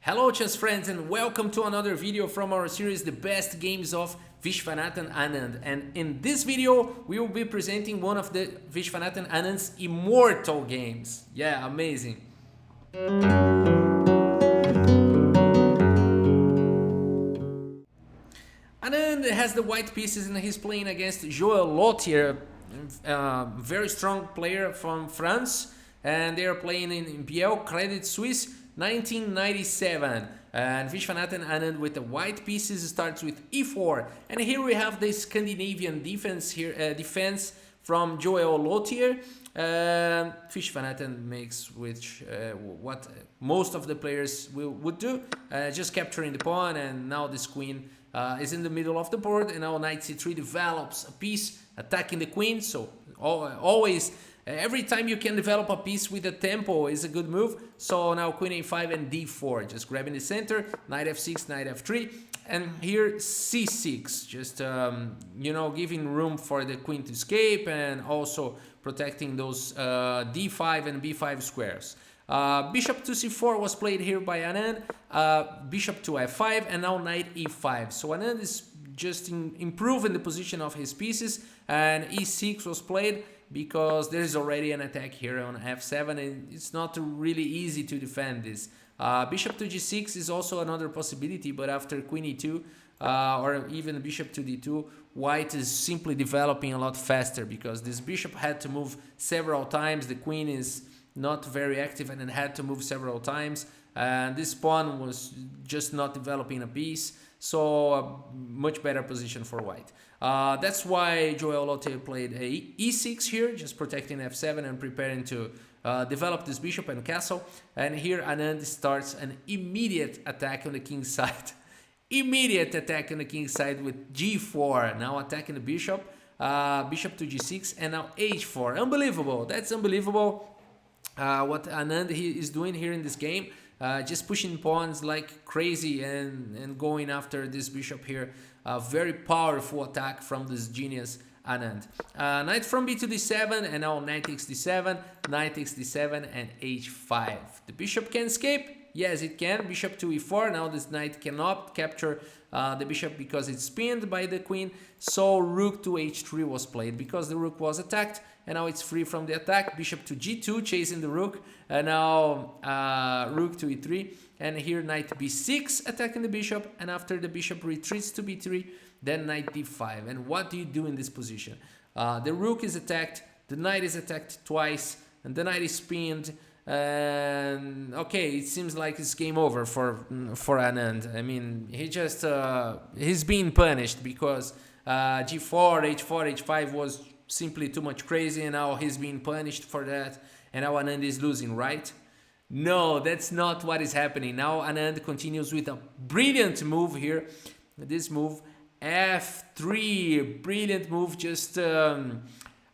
Hello chess friends and welcome to another video from our series The Best Games of Viswanathan Anand. And in this video we will be presenting one of the Viswanathan Anand's Immortal games. Yeah, amazing. Anand has the white pieces and he's playing against Lautier, very strong player from France, and they are playing in Biel Suisse 1997. And Viswanathan Anand with the white pieces starts with e4, and here we have the Scandinavian defense here, defense from Lautier. Viswanathan makes what most of the players would do, just capturing the pawn, and now this queen is in the middle of the board, and now knight c3 develops a piece attacking the queen. So always, every time you can develop a piece with a tempo is a good move. So now queen a5 and d4, just grabbing the center, knight f6, knight f3, and here c6, just giving room for the queen to escape and also protecting those d5 and b5 squares. Bishop to c4 was played here by Anand, bishop to f5, and now knight e5. So Anand is just improving the position of his pieces, and e6 was played because there is already an attack here on f7, and it's not really easy to defend this. Bishop to g6 is also another possibility, but after queen e2 or even bishop to d2, white is simply developing a lot faster because this bishop had to move several times. The queen is not very active and it had to move several times, and this pawn was just not developing a piece, so a much better position for white. That's why Lautier played a e6 here, just protecting f7 and preparing to develop this bishop and castle. And here Anand starts an immediate attack on the king's side. Immediate attack on the king's side with g4, now attacking the bishop, bishop to g6, and now h4. Unbelievable, that's unbelievable. What Anand is doing here in this game, just pushing pawns like crazy and going after this bishop here. Very powerful attack from this genius Anand. Knight from b to d7, and now knight takes d7, knight takes d7, and h5. The bishop can escape. Yes, it can. Bishop to e4. Now this knight cannot capture the bishop because it's pinned by the queen. So rook to h3 was played because the rook was attacked, and now it's free from the attack. Bishop to g2, chasing the rook, and now rook to e3, and here knight b6, attacking the bishop, and after the bishop retreats to b3, then knight d5. And what do you do in this position? The rook is attacked, the knight is attacked twice, and the knight is pinned. And okay, it seems like it's game over for Anand. I mean, he's being punished because g4, h4, h5 was simply too much crazy, and now he's being punished for that, and now Anand is losing, right? No, that's not what is happening. Now Anand continues with a brilliant move here. This move, f3, brilliant move. Just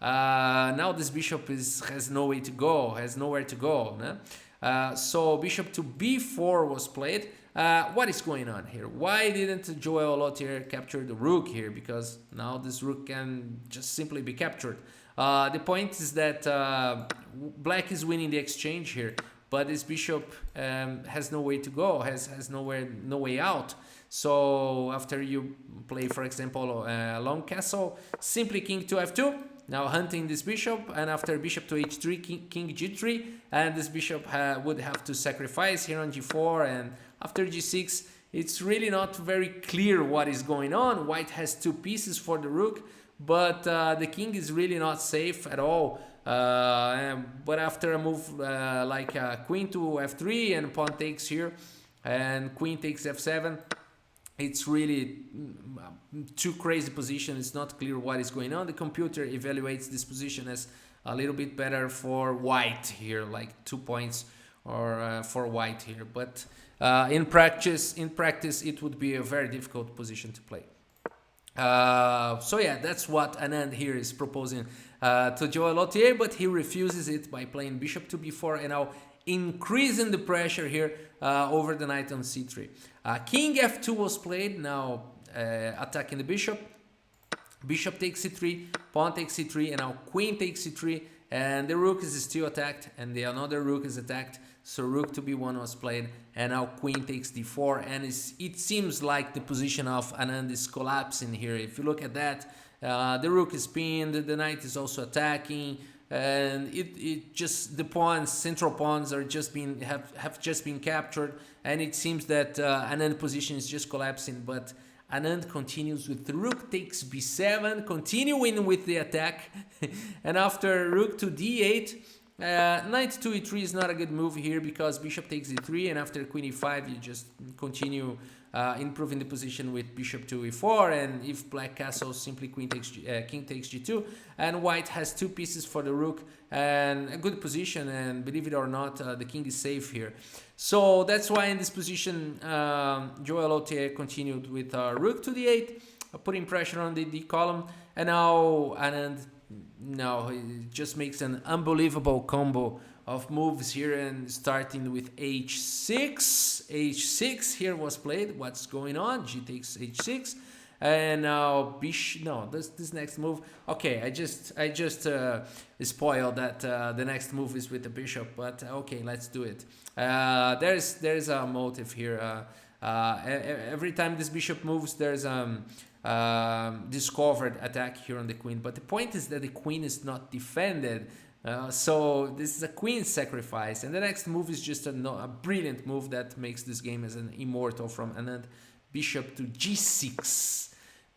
now this bishop has nowhere to go. No? So bishop to b4 was played. What is going on here? Why didn't Lautier capture the rook here? Because now this rook can just simply be captured. The point is that black is winning the exchange here, but this bishop has no way to go, has no way out. So after you play, for example, a long castle, simply king to f2, now hunting this bishop, and after bishop to h3, king g3, and this bishop would have to sacrifice here on g4, and after g6, it's really not very clear what is going on. White has two pieces for the rook, but the king is really not safe at all. But after a move like queen to f3 and pawn takes here, and queen takes f7, it's really too crazy position. It's not clear what is going on. The computer evaluates this position as a little bit better for white here, like 2 points or for white here. But in practice, it would be a very difficult position to play. So yeah, that's what Anand here is proposing to Lautier, but he refuses it by playing bishop to b4 and now increasing the pressure here over the knight on c3. King f2 was played, now attacking the bishop. Bishop takes c3, pawn takes c3, and now queen takes c3, and the rook is still attacked, and the another rook is attacked. So rook to b1 was played, and now queen takes d4, and it seems like the position of Anand is collapsing here. If you look at that, the rook is pinned, the knight is also attacking, and it just, the pawns, central pawns are have just been captured, and it seems that Anand's position is just collapsing. But Anand continues with rook takes b7, continuing with the attack. And after rook to d8, knight to e3 is not a good move here, because bishop takes e3, and after queen e5 you just continue improving the position with bishop to e4, and if black castles, simply king takes g2, and white has 2 pieces for the rook and a good position, and believe it or not, the king is safe here. So that's why in this position Joel Lautier continued with rook to d8, putting pressure on the d column, and now Anand he just makes an unbelievable combo of moves here, and starting with h6 here was played. What's going on? G takes h6, and now this next move. Okay, I just spoiled that the next move is with the bishop, but okay, let's do it. There's a motive here. Every time this bishop moves, there's discovered attack here on the queen, but the point is that the queen is not defended. So this is a queen sacrifice, and the next move is just a brilliant move that makes this game as an immortal from Anand. Bishop to g6.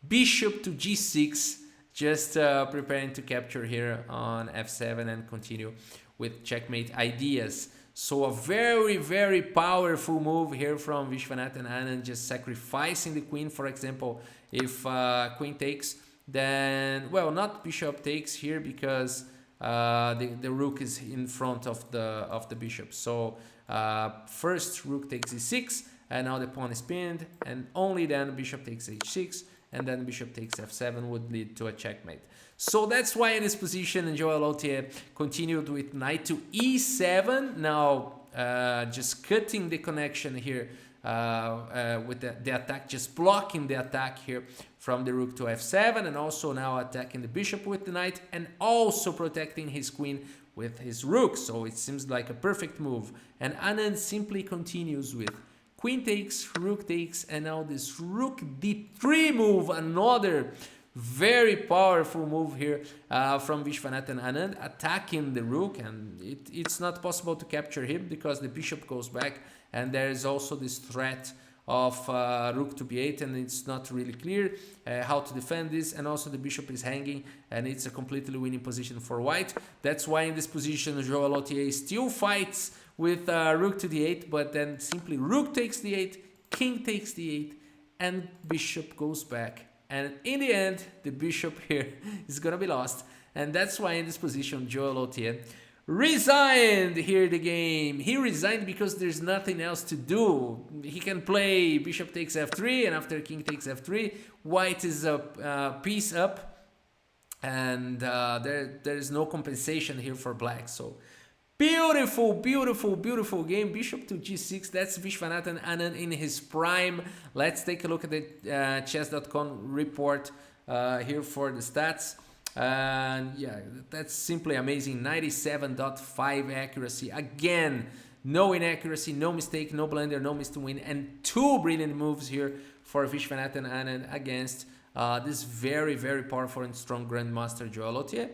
Bishop to g6, just preparing to capture here on f7 and continue with checkmate ideas. So a very, very powerful move here from Viswanathan Anand, just sacrificing the queen. For example, if queen takes, then, well, not bishop takes here, because the rook is in front of the bishop. So first rook takes e6, and now the pawn is pinned, and only then bishop takes h6, and then bishop takes f7 would lead to a checkmate. So that's why in this position Joel Lautier continued with knight to e7. Now just cutting the connection here with the attack, just blocking the attack here from the rook to f7, and also now attacking the bishop with the knight, and also protecting his queen with his rook. So it seems like a perfect move, and Anand simply continues with queen takes, rook takes, and now this rook d3 move, another very powerful move here from Viswanathan Anand, attacking the rook, and it's not possible to capture him because the bishop goes back, and there is also this threat of rook to b8, and it's not really clear how to defend this, and also the bishop is hanging, and it's a completely winning position for white. That's why in this position Joel Lautier still fights with rook to d8, but then simply rook takes d8, king takes d8, and bishop goes back. And in the end, the bishop here is gonna be lost, and that's why in this position Joel Lautier resigned here the game. He resigned because there's nothing else to do. He can play bishop takes f3, and after king takes f3, white is a piece up, and there is no compensation here for black. So beautiful, beautiful, beautiful game. Bishop to g6. That's Viswanathan Anand in his prime. Let's take a look at the chess.com report here for the stats. And yeah, that's simply amazing. 97.5 accuracy. Again, no inaccuracy, no mistake, no blunder, no miss to win, and 2 brilliant moves here for Viswanathan Anand against this very, very powerful and strong grandmaster Joel Lautier.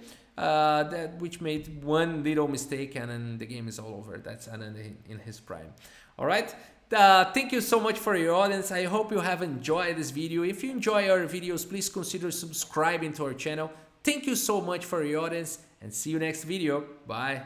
Which made one little mistake, and then the game is all over. That's Anand in his prime. All right. Thank you so much for your audience. I hope you have enjoyed this video. If you enjoy our videos, please consider subscribing to our channel. Thank you so much for your audience, and see you next video. Bye.